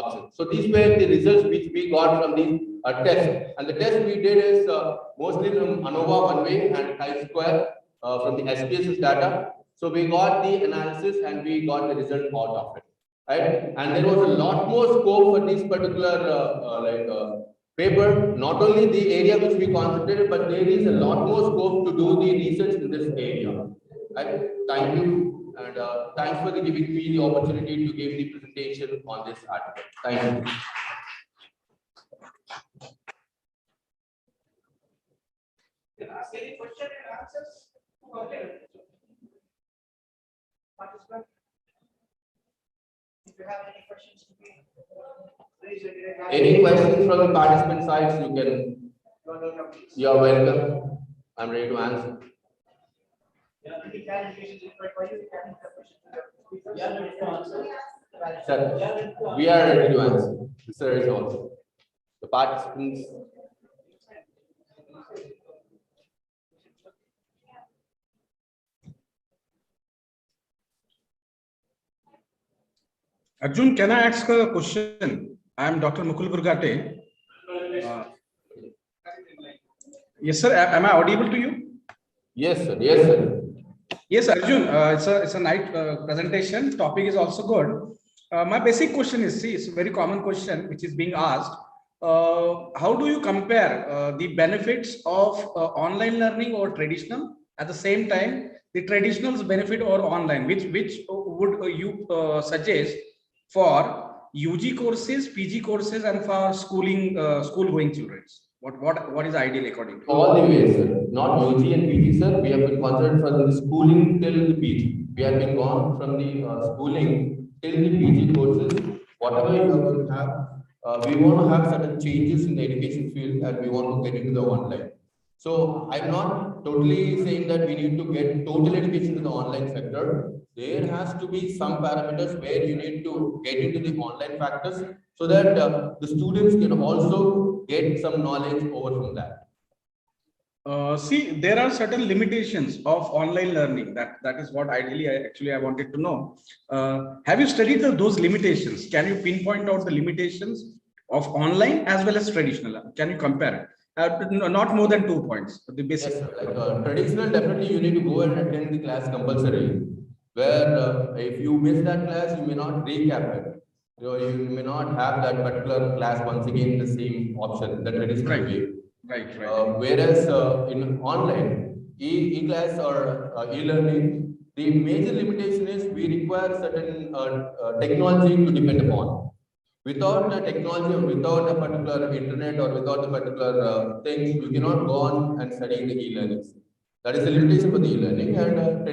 options. So these were the results which we got from the test. And the test we did is mostly from ANOVA one way and chi-square from the SPSS data. So we got the analysis and we got the result out of it, right? And there was a lot more scope for this particular paper. Not only the area which we concentrated, but there is a lot more scope to do the research in this area. Right? Thank you, and thanks for giving me the opportunity to give the presentation on this article. Thank you. Can I ask any question and answers? Okay. Participant, if you have any questions, please raise your hand. Any questions from the participant sides, you can. You are welcome. I'm ready to answer. Any clarifications required for you? Sir, we are ready to answer. Sir is also. The participants. Arjun, can I ask a question? I am Dr. Mukul Gurgate. Yes, sir. Am I audible to you? Yes, sir. Yes, sir. Yes, Arjun. It's a nice presentation. Topic is also good. My basic question is, see, it's a very common question which is being asked. How do you compare the benefits of online learning or traditional? At the same time, the traditional's benefit or online, which would you suggest for UG courses, PG courses, and for school-going children? What is ideal according to you? All the way, sir. Not UG and PG, sir. We have been considered from the schooling till the PG. We have been gone from the schooling till the PG courses. Whatever you are going to have, we want to have certain changes in the education field, and we want to get into the online. So I'm not totally saying that we need to get total education to the online sector. There has to be some parameters where you need to get into the online factors so that the students can also get some knowledge over from that. See, there are certain limitations of online learning. That is what ideally I wanted to know. Have you studied those limitations? Can you pinpoint out the limitations of online as well as traditional? Can you compare it? Not more than 2 points. The basic. Yes, like traditional, definitely you need to go and attend the class compulsory. Where if you miss that class, you may not recap it. You may not have that particular class once again the same option, the traditional way. Right. Whereas in online, e-class or e-learning, the major limitation is we require certain technology to depend upon. Without the technology or without a particular internet or without a particular things, you cannot go on and study the e-learnings. That is the limitation for the e-learning. And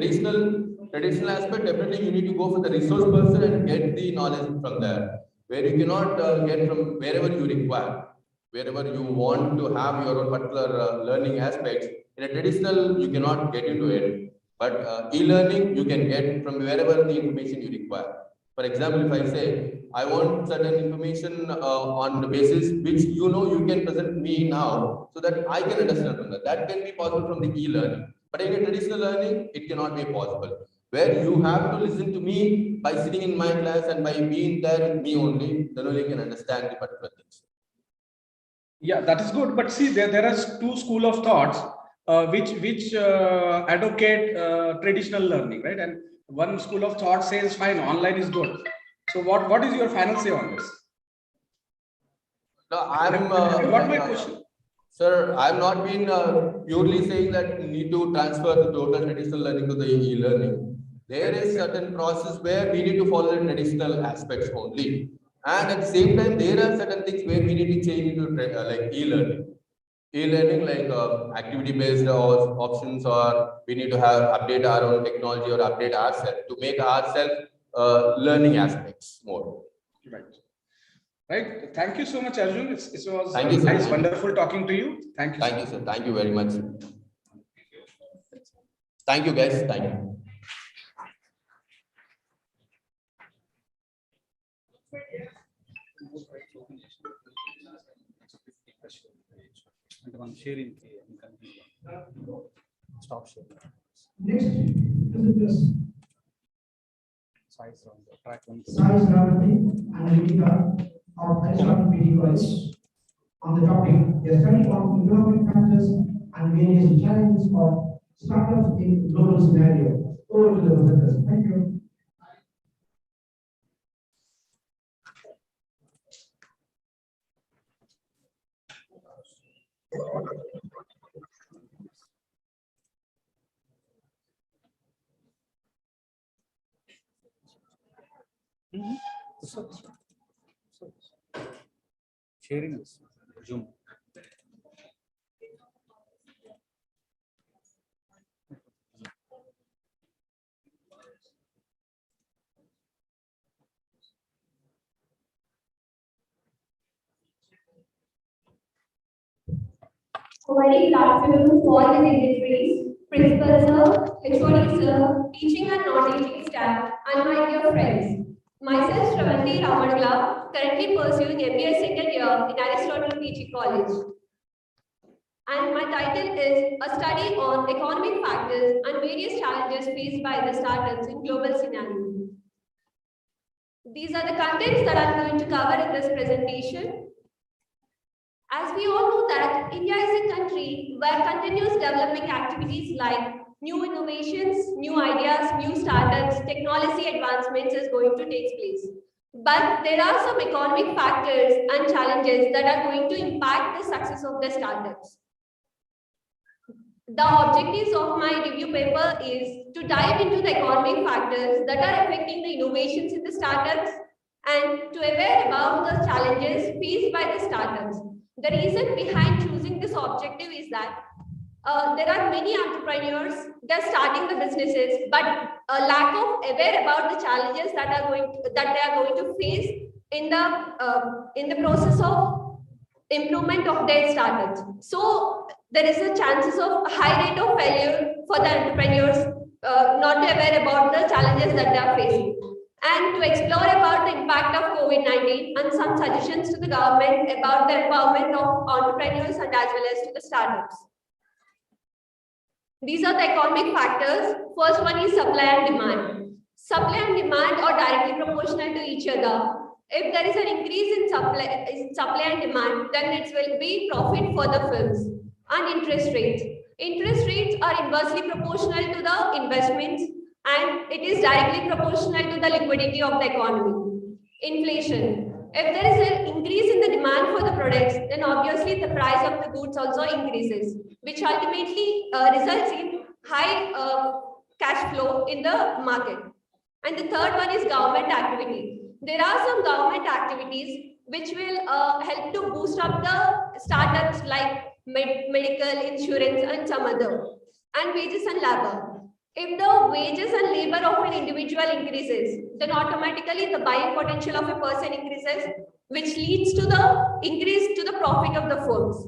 traditional aspect, definitely you need to go for the resource person and get the knowledge from there, where you cannot get from wherever you require, wherever you want to have your own particular learning aspects. In a traditional, you cannot get into it, but e-learning you can get from wherever the information you require. For example, if I say I want certain information on the basis which you can present me now, so that I can understand from that. That can be possible from the e-learning. But in a traditional learning, it cannot be possible, where you have to listen to me by sitting in my class and by being there with me only, then only you can understand the particular things. Yeah, that is good. But see, there are two school of thoughts which advocate traditional learning, right? And one school of thought says, fine, online is good. So what is your final say on this? No, I'm. What my question? Sir, I'm not been purely saying that you need to transfer the total traditional learning to the e-learning. There is certain process where we need to follow the traditional aspects only. And at the same time, there are certain things where we need to change into like e-learning. E-learning like activity-based options, or we need to update our own technology or update ourselves to make ourselves learning aspects more. Right. Thank you so much, Arjun. It was Thank you, nice, wonderful talking to you. Thank you. Thank you, sir. Thank you very much. Thank you, guys. Thank you. Stop sharing. Next is this Size on the track one. size gravity and of Aristotle College on the topic, a study on economic factors and various challenges of startups in global scenario. Over to the presenters. Thank you. Sharing this Zoom. A very good afternoon to all the dignitaries, principal sir, HOD sir, teaching and non-teaching staff, and my dear friends. Myself, Shravanti Ramanula, currently pursuing MBA second year in Aristotle PG College. And my title is A Study on Economic Factors and Various Challenges Faced by the Startups in Global Scenario. These are the contents that I'm going to cover in this presentation. As we all know that India is a country where continuous development activities like new innovations, new ideas, new startups, technology advancements is going to take place. But there are some economic factors and challenges that are going to impact the success of the startups. The objectives of my review paper is to dive into the economic factors that are affecting the innovations in the startups and to aware about the challenges faced by the startups. The reason behind choosing this objective is that there are many entrepreneurs, they're starting the businesses, but a lack of aware about the challenges that they are going to face in the process of improvement of their startups. So there is a chances of high rate of failure for the entrepreneurs not aware about the challenges that they are facing. And to explore about the impact of COVID-19 and some suggestions to the government about the empowerment of entrepreneurs and as well as to the startups. These are the economic factors. First one is supply and demand. Supply and demand are directly proportional to each other. If there is an increase in supply and demand, then it will be profit for the firms. And interest rates. Interest rates are inversely proportional to the investments, and it is directly proportional to the liquidity of the economy. Inflation. If there is an increase in the demand for the products, then obviously the price of the goods also increases, which ultimately results in high cash flow in the market. And the third one is government activity. There are some government activities which will help to boost up the startups like medical, insurance, and some other. And wages and labor. If the wages and labor of an individual increases, then automatically the buying potential of a person increases, which leads to the increase to the profit of the firms.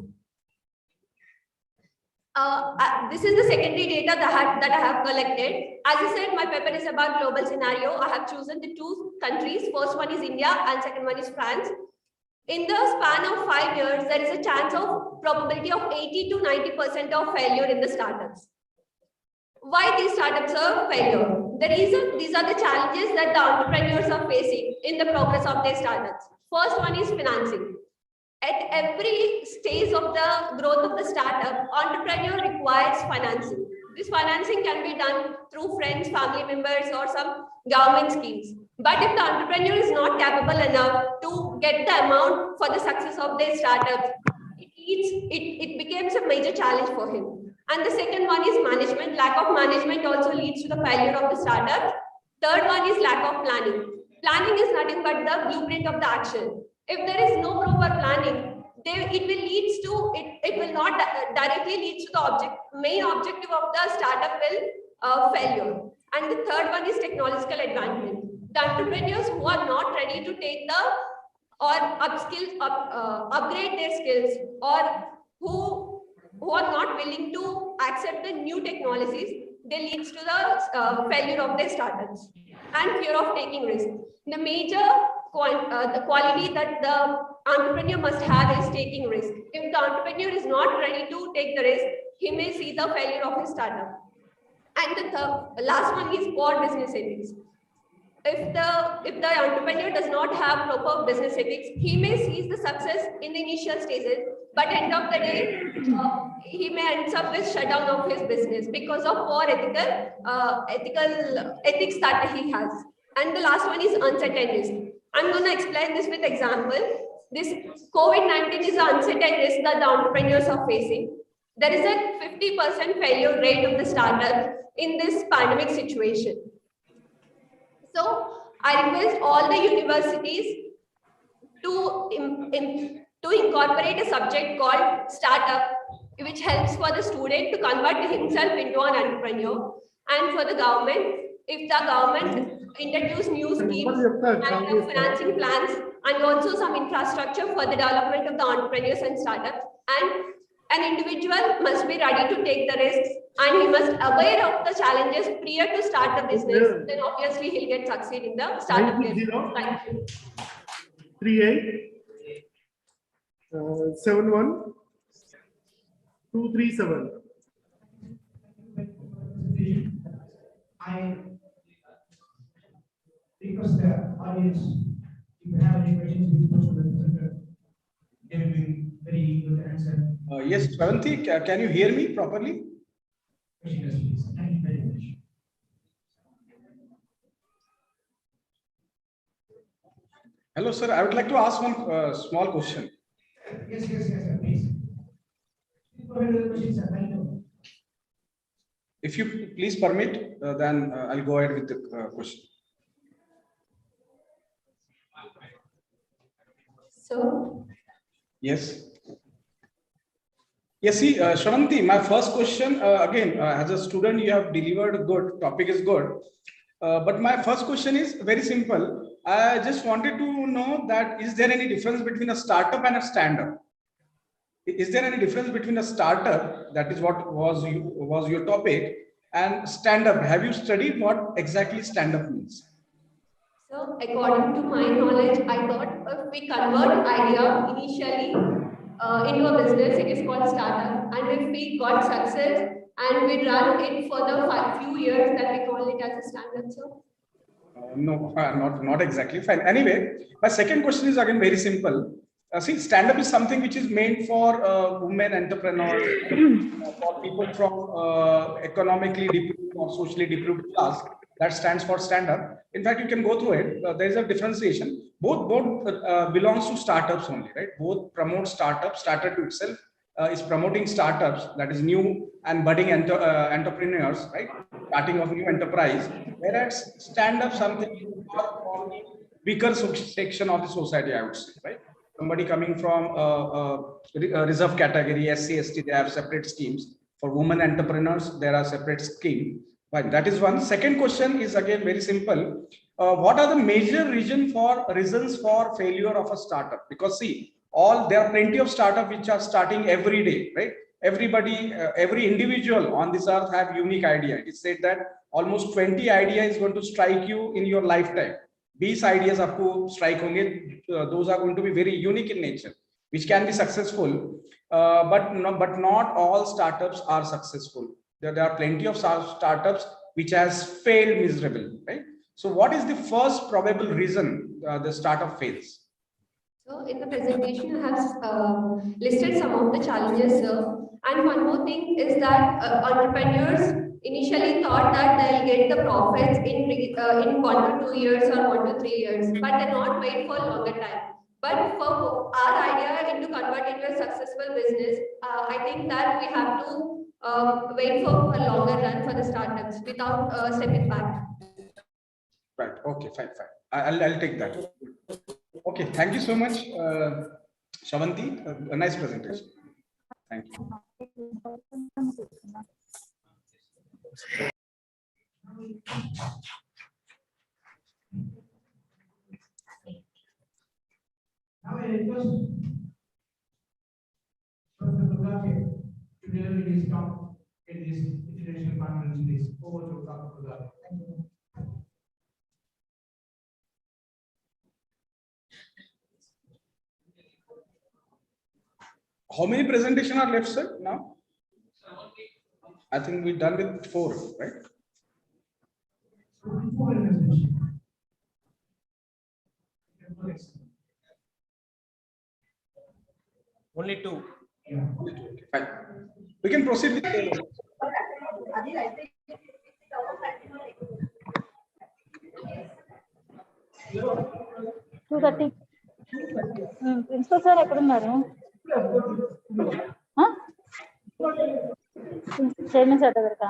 This is the secondary data that I have collected. As I said, my paper is about global scenario. I have chosen the two countries. First one is India and second one is France. In the span of 5 years, there is a chance of probability of 80 to 90% of failure in the startups. Why these startups are failure? The reason, these are the challenges that the entrepreneurs are facing in the progress of their startups. First one is financing. At every stage of the growth of the startup, entrepreneur requires financing. This financing can be done through friends, family members, or some government schemes. But if the entrepreneur is not capable enough to get the amount for the success of their startup, it becomes a major challenge for him. And the second one is management. Lack of management also leads to the failure of the startup. Third one is lack of planning. Planning is nothing but the blueprint of the action. If there is no proper planning, it will not directly lead to the main objective of the startup will failure. And the third one is technological advancement. The entrepreneurs who are not ready to take the or upgrade their skills, or who are not willing to accept the new technologies, they leads to the failure of their startups. And fear of taking risk. The major the quality that the entrepreneur must have is taking risk. If the entrepreneur is not ready to take the risk, he may see the failure of his startup. And the last one is poor business ethics. if the entrepreneur does not have proper business ethics, he may seize the success in the initial stages, but end of the day, he may end up with shutdown of his business because of poor ethics that he has. And the last one is uncertain risk. I'm going to explain this with example. This COVID-19 is an uncertain risk that the entrepreneurs are facing. There is a 50% failure rate of the startup in this pandemic situation. So I request all the universities to incorporate a subject called startup, which helps for the student to convert himself into an entrepreneur. And for the government, if the government introduce new schemes and the financing plans and also some infrastructure for the development of the entrepreneurs and startups, and an individual must be ready to take the risks and he must aware of the challenges prior to start the business, then obviously he'll get succeed in the startup business. Thank you. 38 71 237. I request the audience, if you have any questions, you can put to the presenter. They will be very good to answer. Yes, Shravanti, can you hear me properly? Questions, please. Thank you very much. Hello, sir. I would like to ask one small question. Yes, sir, please. Go ahead with the question, sir. Thank you. If you please permit, then I'll go ahead with the question. So, Yes. Yes, see, Shravanti, my first question, again, as a student, you have delivered good, topic is good. But my first question is very simple. I just wanted to know that is there any difference between a startup and a stand-up? Is there any difference between a startup, that is what was your topic, and stand-up? Have you studied what exactly stand-up means? so according to my knowledge, I thought if we convert idea initially into a business, it is called startup. And if we got success and we run it for the few years, then we call it as a stand-up. So No, not exactly. Fine. Anyway, my second question is again very simple. See, stand-up is something which is meant for women entrepreneurs, for people from economically deprived or socially deprived class. That stands for stand-up. In fact, you can go through it. There is a differentiation. Both belongs to startups only, right? Both promote startups. Startup itself is promoting startups, that is new and budding entrepreneurs, right? Starting of new enterprise. Whereas stand-up something for the weaker section of the society, I would say, right? Somebody coming from a reserve category, SC, ST, they have separate schemes. For women entrepreneurs, there are separate schemes. But that is one. Second question is again very simple. What are the major reasons for failure of a startup? Because see, there are plenty of startups which are starting every day, right? Everybody, every individual on this earth have unique idea. It is said that almost 20 ideas is going to strike you in your lifetime. 20 ideas आपको strike होंगे, those are going to be very unique in nature, which can be successful, but not all startups are successful. There are plenty of startups which has failed miserably, right? So what is the first probable reason the startup fails? So in the presentation, I have listed some of the challenges, sir. And one more thing is that entrepreneurs initially thought that they'll get the profits in 1 to 2 years or 1 to 3 years, but they not wait for longer time. But for our idea into convert into a successful business, I think that we have to wait for a longer run for the startups without stepping back. Right. Okay. Fine. I'll take that. Okay. Thank you so much, Shravanti. A nice presentation. Thank you. Now I request Professor Prabhakar to deliver his talk in this international conference series. Over to Dr. Prabhakar. Thank you. How many presentations are left, sir, now? I think we're done with 4, right? Only two. Yeah. Fine. We can proceed with the 2:30. Principal sir ఎక్కడ ఉన్నారు? Chairman sir దగ్గరకా?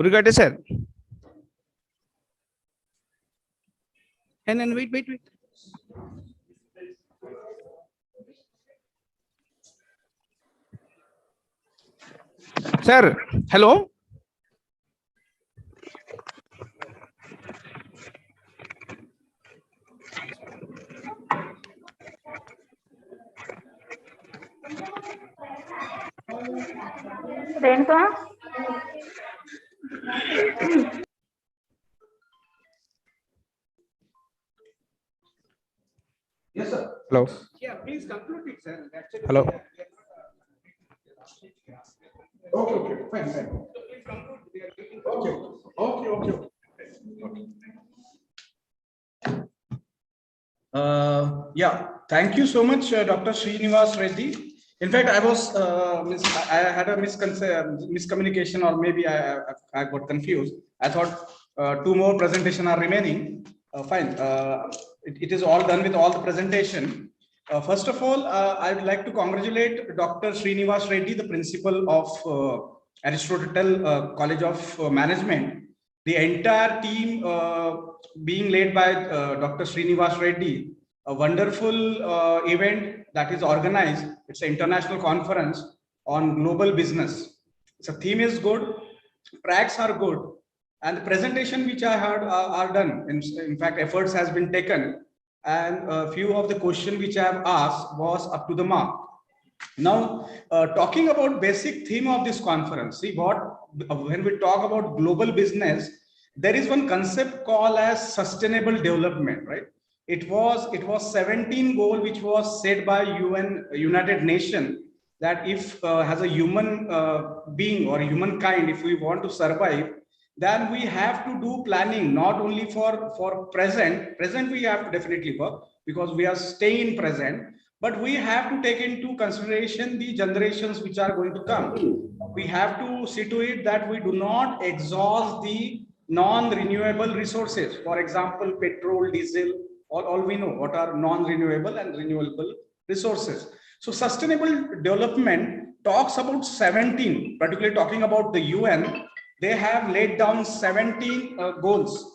Urigate sir. And wait. Sir, hello. Renka? Yes, sir. Hello. Yeah, please conclude it, sir. Actually, Hello. Okay, fine. Okay. Yeah, thank you so much, Dr. Srinivas Reddy. In fact, I had a miscommunication, or maybe I got confused. I thought two more presentations are remaining. Fine. It is all done with all the presentation. First of all, I would like to congratulate Dr. Srinivas Reddy, the principal of Aristotle College of Management. The entire team being led by Dr. Srinivas Reddy, a wonderful event that is organized. It's an international conference on global business. So theme is good, tracks are good, and the presentation which I heard are done. In fact, efforts has been taken, and a few of the questions which I have asked was up to the mark. Now, talking about basic theme of this conference, see when we talk about global business, there is one concept called as sustainable development, right? It was 17 goal which was set by United Nations, that if as a human being or humankind, if we want to survive, then we have to do planning not only for present we have to definitely work because we are staying in present, but we have to take into consideration the generations which are going to come. We have to see to it that we do not exhaust the non-renewable resources. For example, petrol, diesel, all we know what are non-renewable and renewable resources. So sustainable development talks about 17, particularly talking about the UN. They have laid down 17 goals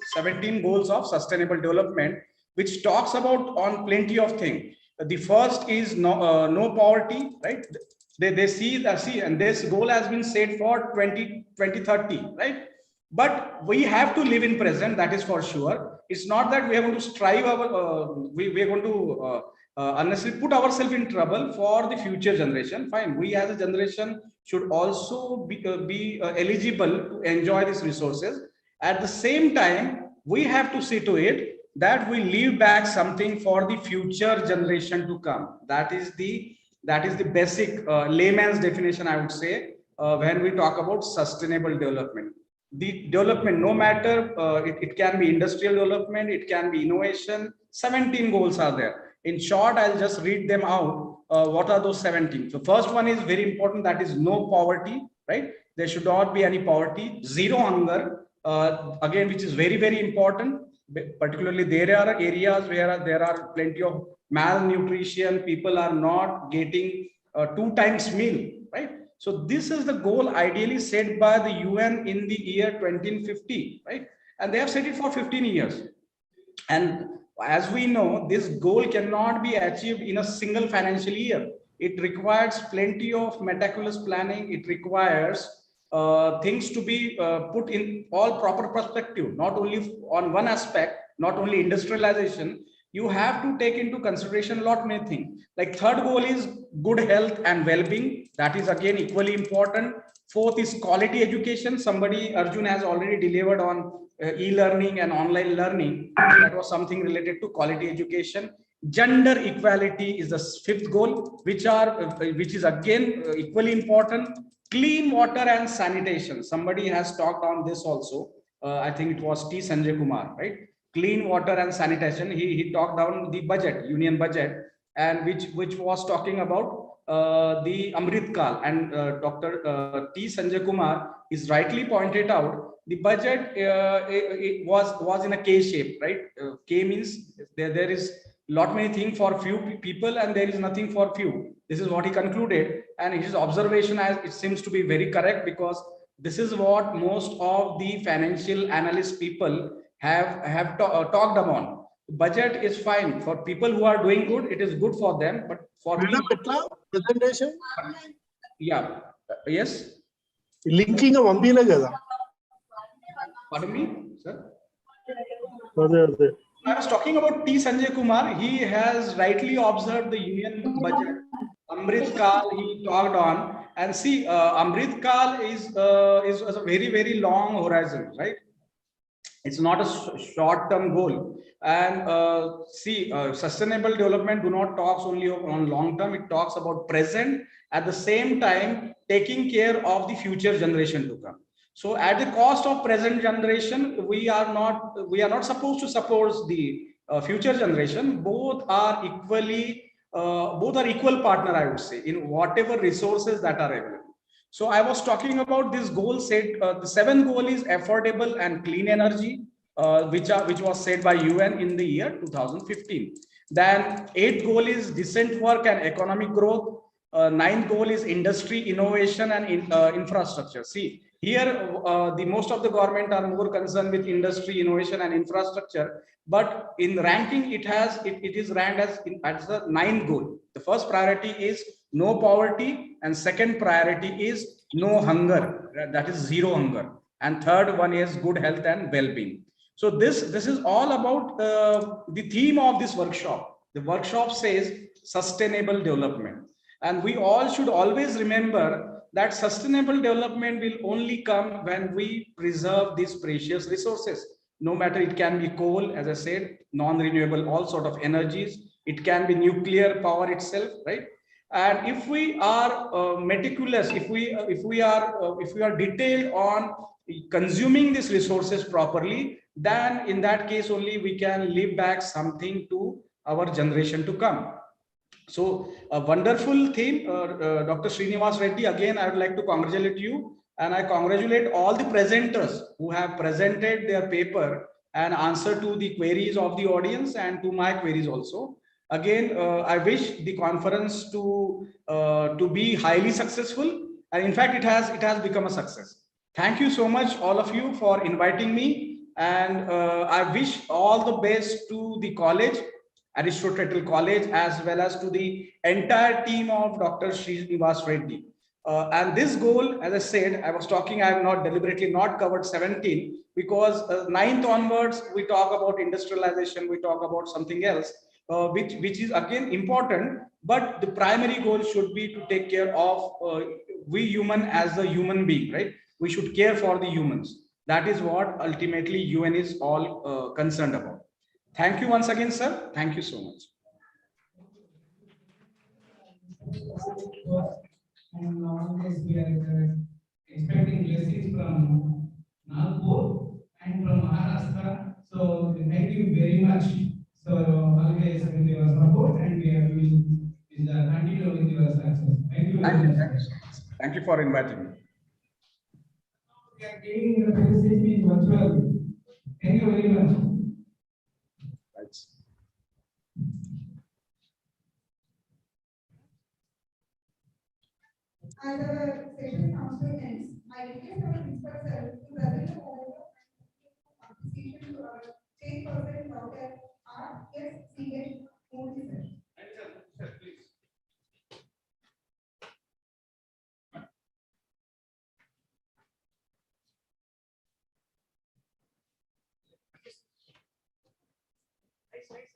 of sustainable development, which talks about on plenty of things. The first is no poverty, right? They see, and this goal has been set for 2030, right? But we have to live in present, that is for sure. It's not that we are going to strive we are going to unnecessarily put ourselves in trouble for the future generation. Fine, we as a generation should also be eligible to enjoy these resources. At the same time, we have to see to it that we leave back something for the future generation to come. That is the basic layman's definition, I would say, when we talk about sustainable development. The development, no matter it can be industrial development, it can be innovation. 17 goals are there. In short, I'll just read them out. What are those 17? So first one is very important, that is no poverty, right? There should not be any poverty. Zero hunger, again, which is very, very important. Particularly there are areas where there are plenty of malnutrition, people are not getting 2 times meal, right? So this is the goal ideally set by the UN in the year 2050, right? And they have set it for 15 years. And as we know, this goal cannot be achieved in a single financial year. It requires plenty of meticulous planning. It requires things to be put in all proper perspective, not only on one aspect, not only industrialization. you have to take into consideration a lot many things. Like third goal is good health and well-being. That is again equally important. Fourth is quality education. Somebody, Arjun, has already delivered on e-learning and online learning. That was something related to quality education. Gender equality is the fifth goal, which is again equally important. Clean water and sanitation. Somebody has talked on this also. I think it was T. Sanjay Kumar, right? Clean water and sanitation. He talked down the budget, union budget, and which was talking about the Amrit Kal, and Dr. T. Sanjay Kumar is rightly pointed out the budget it was in a K shape, right? K means there is lot many things for few people and there is nothing for few. This is what he concluded, and his observation, as it seems to be very correct, because this is what most of the financial analyst people have talked about. Budget is fine for people who are doing good, it is good for them, but for me, presentation yeah, yes, linking of Ambila. pardon me, sir. I was talking about T. Sanjay Kumar. He has rightly observed the union budget. Amrit Kal he talked on, and see, Amrit Kal is a very, very long horizon, right? It's not a short-term goal. And sustainable development do not talks only on long term. It talks about present, at the same time taking care of the future generation to come. So at the cost of present generation, we are not supposed to support the future generation. Both are equal partner, I would say, in whatever resources that are available. So I was talking about this goal set. The seventh goal is affordable and clean energy, which was set by UN in the year 2015. Then eighth goal is decent work and economic growth. Ninth goal is industry innovation and infrastructure. See, here the most of the government are more concerned with industry innovation and infrastructure, but in ranking it is ranked as the ninth goal. The first priority is no poverty, and second priority is no hunger, that is zero hunger, and third one is good health and well-being. So this is all about the theme of this workshop. The workshop says sustainable development, and we all should always remember that sustainable development will only come when we preserve these precious resources. No matter, it can be coal, as I said, non-renewable, all sort of energies. It can be nuclear power itself, right? And if we are meticulous, if we are detailed on consuming these resources properly, then in that case only we can leave back something to our generation to come. So a wonderful theme, Dr. Srinivas Reddy. Again, I would like to congratulate you, and I congratulate all the presenters who have presented their paper and answer to the queries of the audience and to my queries also. Again, I wish the conference to be highly successful, and in fact, it has become a success. Thank you so much, all of you, for inviting me, and I wish all the best to the college, Aristotle College, as well as to the entire team of Dr. Srinivas Reddy. And this goal, as I said, I was talking, I have not deliberately not covered 17, because 9th onwards, we talk about industrialization, we talk about something else, which is again important, but the primary goal should be to take care of we human as a human being, right? We should care for the humans. That is what ultimately UN is all concerned about. Thank you once again, sir. Thank you so much. And nowadays we are expecting blessings from Nagpur and from Maharashtra. So thank you very much. So always with your support, and we are doing continue with your success. Thank you very much. Thank you for inviting me. We are giving the facility virtually. Thank you very much. Right. As the session comes to an end, I request our principal sir to present the overall participation to our chairperson, Dr. R.S.C.H. Modi sir. Sir, please. Nice.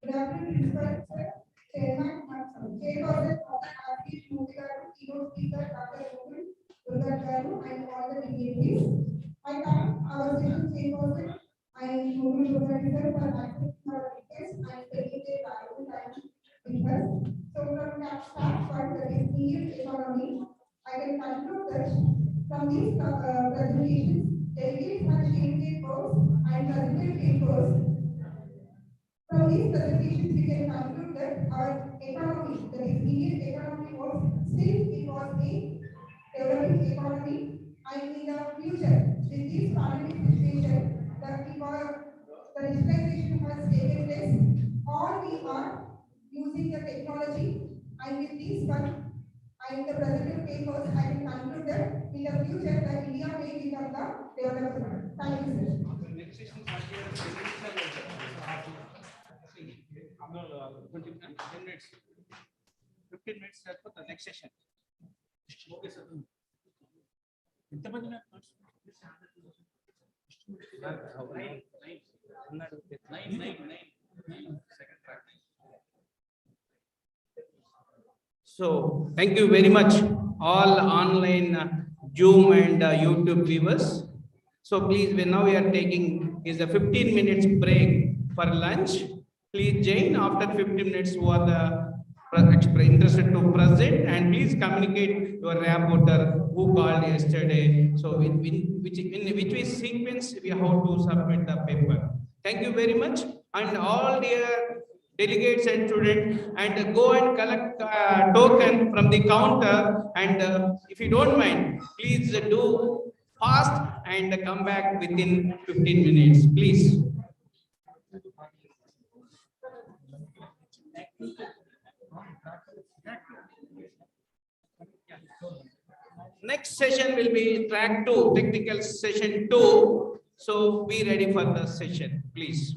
Good afternoon, Principal Sir, Chairman, Chairperson of the RP Shmutigaru, keynote speaker Dr. Rohan Durgat Garu, and all the dignitaries. I thank our session chairperson and Rohan Durgat sir for accepting our request and taking their valuable time with us. So from that start for the Indian economy, I can conclude that from these presentations, delegates have changed their course and presented their course. From these presentations, we can conclude that our economy, that is Indian economy, was still it was a developing economy, and in the future, with this pandemic situation, the digitalization has taken place. All we are using the technology, and with this one, and the presented papers, I can conclude that in the future, that India may become the development. Thank you, sir. Next session, 10 minutes. 15 minutes for the next session. Okay, sir. So thank you very much, all online Zoom and YouTube viewers. So please, now we are taking is a 15 minutes break for lunch. Please join after 15 minutes who are the interested to present, and please communicate your rapporteur who called yesterday. So in which sequence we have to submit the paper. Thank you very much, and all dear delegates and students, and go and collect token from the counter, and if you don't mind, please do fast and come back within 15 minutes, please. Next session will be track 2, technical session 2. So be ready for the session, please.